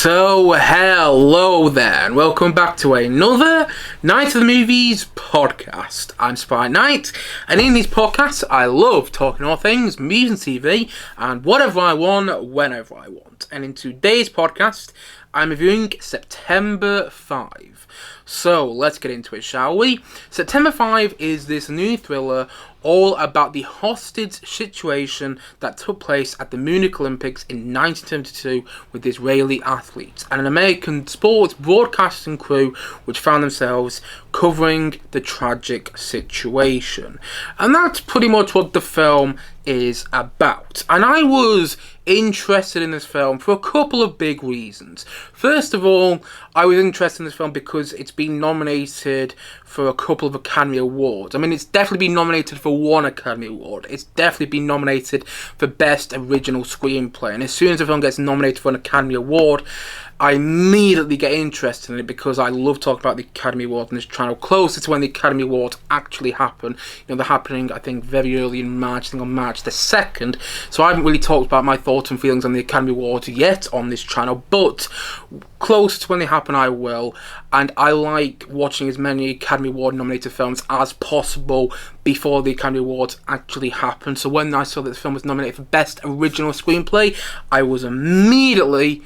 So, hello there, and welcome back to another Night of the Movies podcast. I'm Spy Knight, and in these podcasts, I love talking all things movies and TV, and whatever I want, whenever I want. And in today's podcast, I'm reviewing September 5. So, let's get into it, shall we? September 5 is this new thriller all about the hostage situation that took place at the Munich Olympics in 1972 with Israeli athletes and an American sports broadcasting crew which found themselves covering the tragic situation. And that's pretty much what the film is about. And I was interested in this film for a couple of big reasons. First of all, I was interested in this film because it's been nominated for a couple of Academy Awards. I mean, it's definitely been nominated for one Academy Award. It's definitely been nominated for Best Original Screenplay. And as soon as a film gets nominated for an Academy Award, I immediately get interested in it because I love talking about the Academy Awards on this channel closer to when the Academy Awards actually happen. You know, they're happening, I think, very early in March, I think on March the 2nd. So I haven't really talked about my thoughts and feelings on the Academy Awards yet on this channel, but closer to when they happen, I will. And I like watching as many Academy Award nominated films as possible before the Academy Awards actually happen. So when I saw that the film was nominated for Best Original Screenplay, I was immediately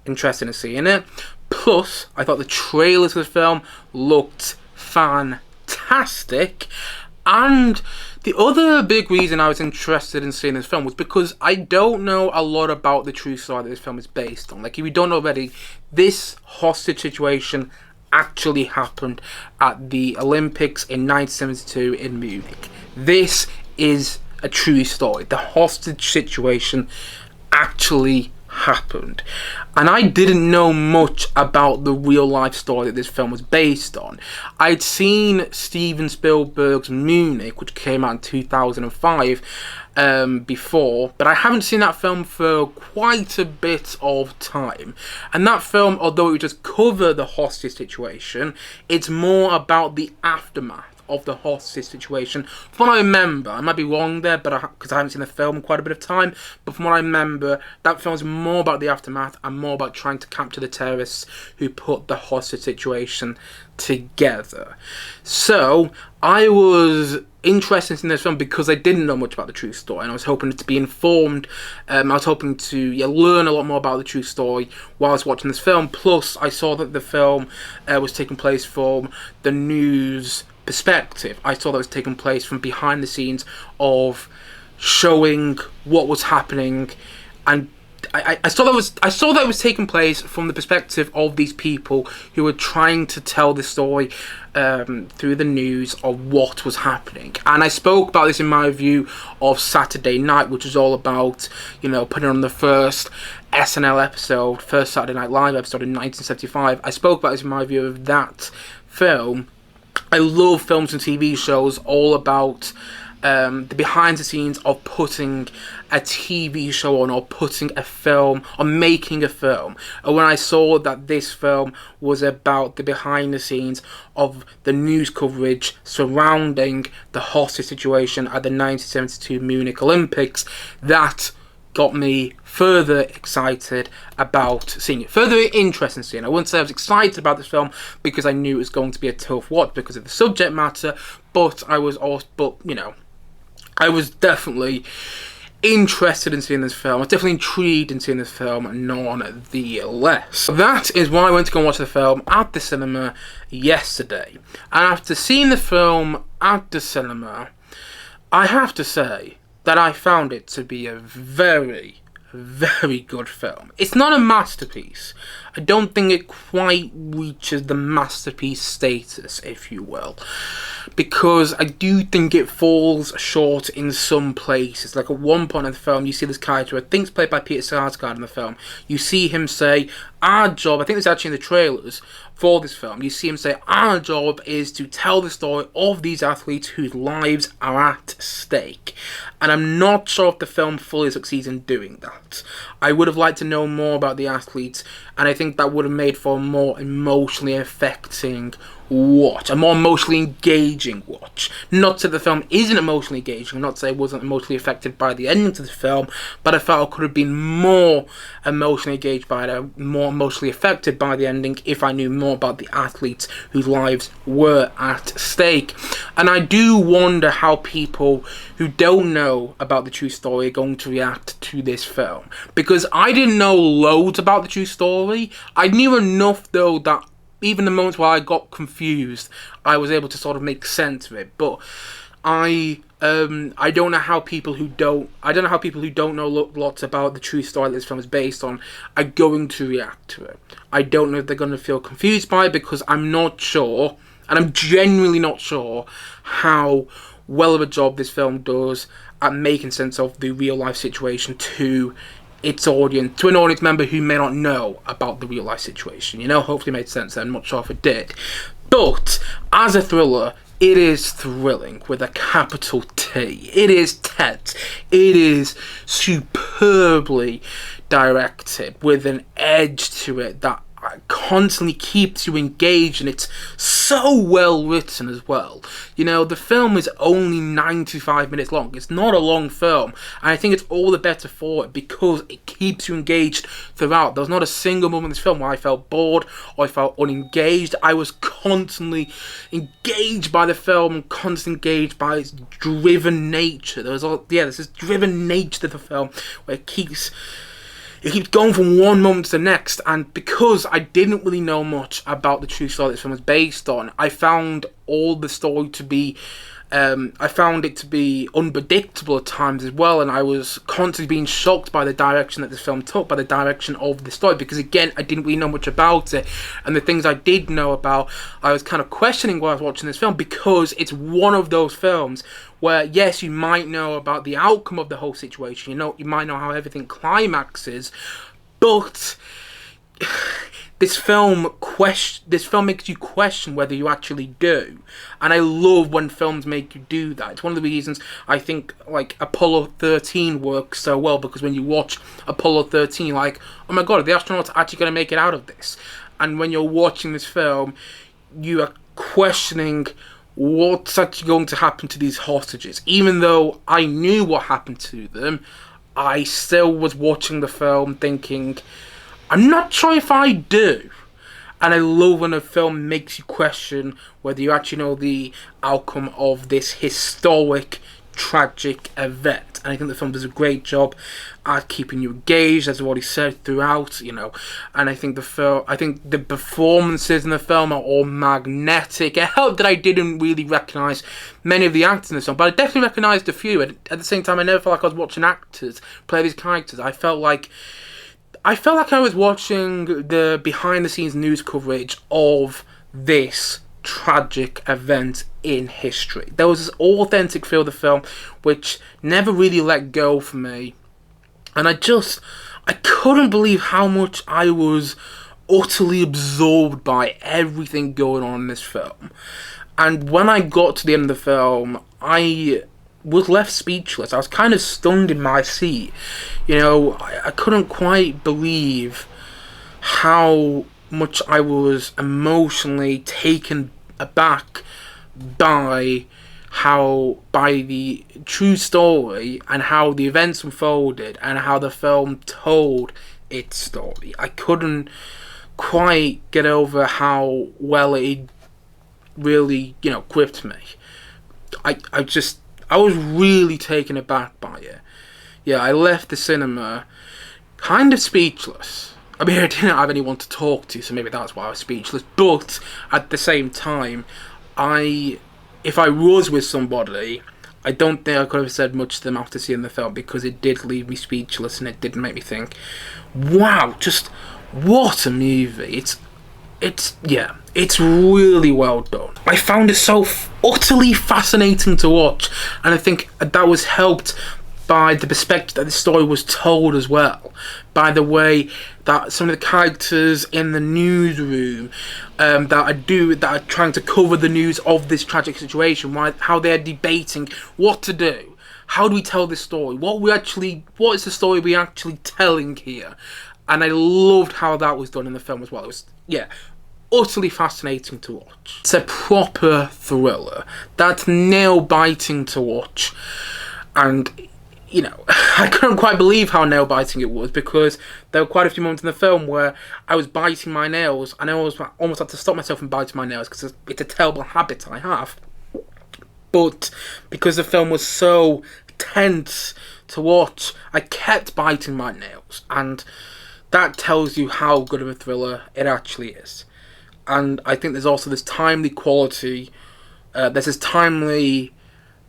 interested in seeing it. Plus, I thought the trailers for the film looked fantastic. And the other big reason I was interested in seeing this film was because I don't know a lot about the true story that this film is based on. Like, if you don't know already, this hostage situation actually happened at the Olympics in 1972 in Munich. This is a true story. The hostage situation actually happened, and I didn't know much about the real life story that this film was based on. I'd seen Steven Spielberg's Munich, which came out in 2005 before, but I haven't seen that film for quite a bit of time. And that film, although it would just cover the hostage situation, it's more about the aftermath of the hostage situation. From what I remember, I might be wrong there, but because I haven't seen the film in quite a bit of time, but from what I remember, that film is more about the aftermath and more about trying to capture the terrorists who put the hostage situation together. So I was interested in this film because I didn't know much about the true story, and I was hoping to be informed. I was hoping to learn a lot more about the true story while I was watching this film. Plus, I saw that the film was taking place from the news perspective. I saw that it was taking place from behind the scenes of showing what was happening, and I saw that it was taking place from the perspective of these people who were trying to tell the story through the news of what was happening. And I spoke about this in my review of Saturday Night, which was all about, putting on the first SNL episode, first Saturday Night Live episode in 1975. I spoke about this in my review of that film. I love films and TV shows all about the behind the scenes of putting a TV show on, or putting a film, or making a film. And when I saw that this film was about the behind the scenes of the news coverage surrounding the hostage situation at the 1972 Munich Olympics, that got me further excited about seeing it, further interested in seeing it. I wouldn't say I was excited about this film because I knew it was going to be a tough watch because of the subject matter, but I was definitely interested in seeing this film. I was definitely intrigued in seeing this film, none the less. That is why I went to go and watch the film at the cinema yesterday. And after seeing the film at the cinema, I have to say that I found it to be a very, very good film. It's not a masterpiece. I don't think it quite reaches the masterpiece status, if you will, because I do think it falls short in some places. Like at one point in the film, you see this character, I think it's played by Peter Sarsgaard in the film. You see him say, our job, I think it's actually in the trailers for this film, you see him say, our job is to tell the story of these athletes whose lives are at stake. And I'm not sure if the film fully succeeds in doing that. I would have liked to know more about the athletes, and I think that would have made for a more emotionally affecting watch, a more emotionally engaging watch. Not that the film isn't emotionally engaging, not to say I wasn't emotionally affected by the ending to the film, but I felt I could have been more emotionally engaged by it, more emotionally affected by the ending if I knew more about the athletes whose lives were at stake. And I do wonder how people who don't know about the true story are going to react to this film. Because I didn't know loads about the true story. I knew enough though that even the moments where I got confused, I was able to sort of make sense of it. But I don't know how people who don't know lots about the true story that this film is based on are going to react to it. I don't know if they're going to feel confused by it, because I'm not sure, and I'm genuinely not sure how well of a job this film does at making sense of the real life situation to its audience, to an audience member who may not know about the real life situation. You know, hopefully it made sense. I'm not sure if it did. But as a thriller, it is thrilling with a capital T. It is tense. It is superbly directed with an edge to it that constantly keeps you engaged, and it's so well written as well. You know, the film is only 95 minutes long. It's not a long film, and I think it's all the better for it because it keeps you engaged throughout. There was not a single moment in this film where I felt bored or I felt unengaged. I was constantly engaged by the film, constantly engaged by its driven nature. There's this driven nature to the film where it keeps going from one moment to the next, and because I didn't really know much about the true story this film was based on, I found all the story to be unpredictable at times as well, and I was constantly being shocked by the direction that this film took, by the direction of the story, because again, I didn't really know much about it, and the things I did know about, I was kind of questioning while I was watching this film, because it's one of those films where, yes, you might know about the outcome of the whole situation, you might know how everything climaxes, but this film makes you question whether you actually do, and I love when films make you do that. It's one of the reasons I think like Apollo 13 works so well, because when you watch Apollo 13, you're like, oh my god, are the astronauts actually going to make it out of this? And when you're watching this film, you are questioning what's actually going to happen to these hostages. Even though I knew what happened to them, I still was watching the film thinking, I'm not sure if I do. And I love when a film makes you question whether you actually know the outcome of this historic, tragic event. And I think the film does a great job at keeping you engaged, as I've already said, throughout, and I think the performances in the film are all magnetic. It helped that I didn't really recognise many of the actors in this film, but I definitely recognised a few, and at the same time I never felt like I was watching actors play these characters. I felt like I was watching the behind-the-scenes news coverage of this tragic event in history. There was this authentic feel of the film which never really let go for me, and I couldn't believe how much I was utterly absorbed by everything going on in this film. And when I got to the end of the film, I was left speechless. I was kind of stunned in my seat. I couldn't quite believe how much I was emotionally taken aback by the true story and how the events unfolded and how the film told its story. I couldn't quite get over how well it really, gripped me. I was really taken aback by it. Yeah, I left the cinema kind of speechless. I mean, I didn't have anyone to talk to, so maybe that's why I was speechless. But at the same time, if I was with somebody, I don't think I could have said much to them after seeing the film, because it did leave me speechless and it did make me think, wow, just what a movie. It's really well done. I found it so utterly fascinating to watch, and I think that was helped by the perspective that the story was told as well, by the way that some of the characters in the newsroom that are trying to cover the news of this tragic situation, how they're debating what to do. How do we tell this story? What is the story we're actually telling here? And I loved how that was done in the film as well. It was, utterly fascinating to watch. It's a proper thriller that's nail-biting to watch, and you know, I couldn't quite believe how nail-biting it was, because there were quite a few moments in the film where I was biting my nails, and I almost had to stop myself from biting my nails, because it's a terrible habit I have. But because the film was so tense to watch, I kept biting my nails, and that tells you how good of a thriller it actually is. And I think there's also this timely quality, there's this timely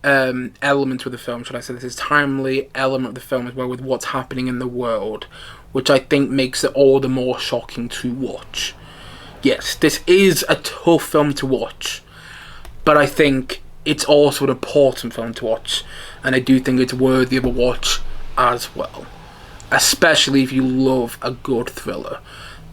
element with the film, should I say, this timely element of the film as well, with what's happening in the world, which I think makes it all the more shocking to watch. Yes, this is a tough film to watch, but I think it's also an important film to watch, and I do think it's worthy of a watch as well, especially if you love a good thriller.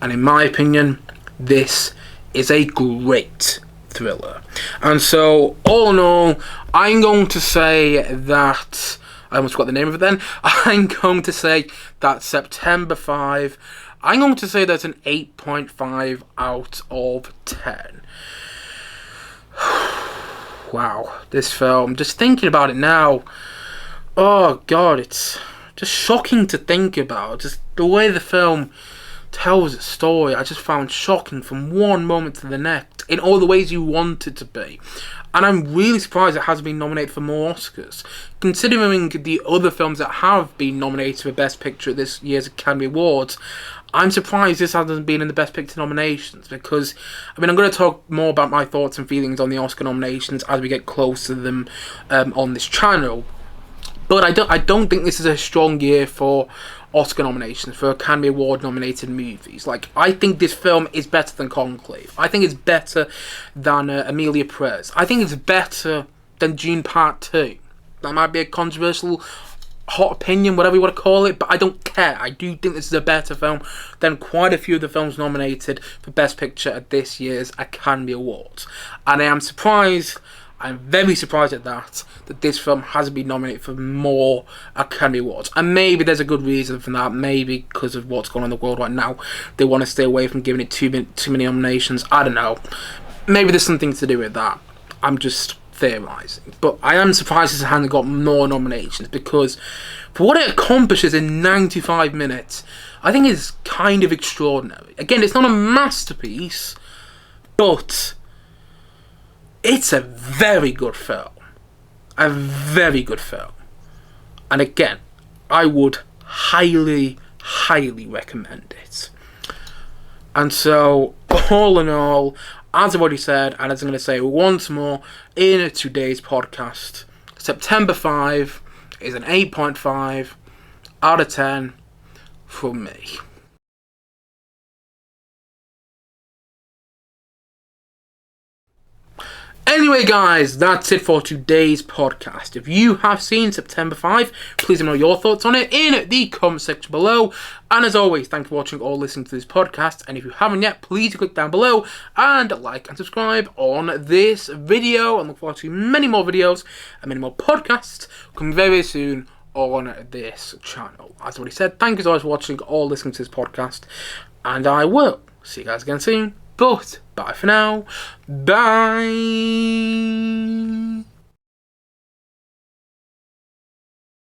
And in my opinion, this is a great thriller. And so, all in all, I'm going to say that, I almost forgot the name of it then, I'm going to say that September 5, I'm going to say that's an 8.5 out of 10. Wow, this film, just thinking about it now, oh god, it's just shocking to think about. Just the way the film tells its story, I just found shocking from one moment to the next, in all the ways you want it to be. And I'm really surprised it hasn't been nominated for more Oscars, considering the other films that have been nominated for Best Picture at this year's Academy Awards. I'm surprised this hasn't been in the Best Picture nominations, because, I mean, I'm going to talk more about my thoughts and feelings on the Oscar nominations as we get closer to them on this channel. But I don't think this is a strong year for Oscar nominations, for Academy Award nominated movies. Like, I think this film is better than Conclave. I think it's better than Emilia Perez. I think it's better than Dune Part 2. That might be a controversial hot opinion, whatever you want to call it, but I don't care. I do think this is a better film than quite a few of the films nominated for Best Picture at this year's Academy Awards. And I am surprised, I'm very surprised at that this film hasn't been nominated for more Academy Awards. And maybe there's a good reason for that. Maybe because of what's going on in the world right now, they want to stay away from giving it too many nominations. I don't know. Maybe there's something to do with that. I'm just theorising. But I am surprised this hasn't got more nominations, because for what it accomplishes in 95 minutes, I think it's kind of extraordinary. Again, it's not a masterpiece, but it's a very good film. A very good film. And again, I would highly, highly recommend it. And so, all in all, as I've already said, and as I'm going to say once more in today's podcast, September 5 is an 8.5 out of 10 from me. Anyway guys, that's it for today's podcast. If you have seen September 5, please let me know your thoughts on it in the comment section below. And as always, thanks for watching or listening to this podcast. And if you haven't yet, please click down below and like and subscribe on this video. And look forward to many more videos and many more podcasts coming very, very soon on this channel. As I already said, thank you so much for watching or listening to this podcast. And I will see you guys again soon. But bye for now. Bye.